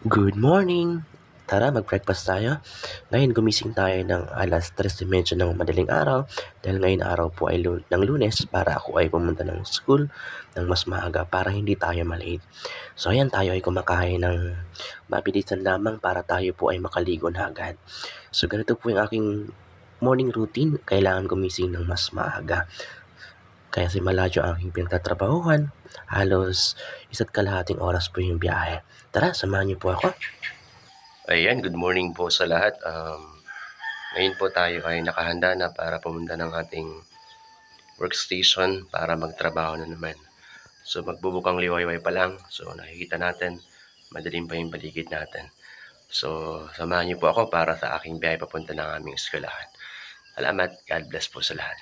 Good morning! Tara, mag-breakfast tayo. Ngayon, gumising tayo ng 3:30 ng madaling araw dahil ngayon araw po ay ng Lunes para ako ay pumunta ng school ng mas maaga para hindi tayo malate. So ayan, tayo ay kumakain ng mabilisan lamang para tayo po ay makaligo na agad. So ganito po yung aking morning routine. Kailangan gumising ng mas maaga. Kaya si malayo ang aking pinagtatrabahuhan. Halos 1.5 oras po yung biyahe. Tara, samahan niyo po ako. Ayan, good morning po sa lahat. Ngayon po tayo ay nakahanda na para pumunta ng ating workstation para magtrabaho na naman. So magbubukang liwayway pa lang. So nakikita natin, madilim pa yung paligid natin. So samahan niyo po ako para sa aking biyahe papunta ng aming eskwelahan. Salamat, God bless po sa lahat.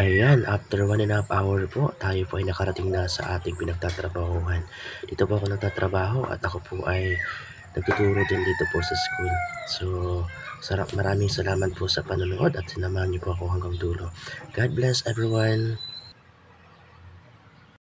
Ayan, after 1.5 hour po, tayo po ay nakarating na sa ating pinagtatrabahuhan. Dito po ako nagtatrabaho at ako po ay nagtuturo din dito po sa school. So, maraming salamat po sa panonood at sinamahan niyo po ako hanggang dulo. God bless everyone!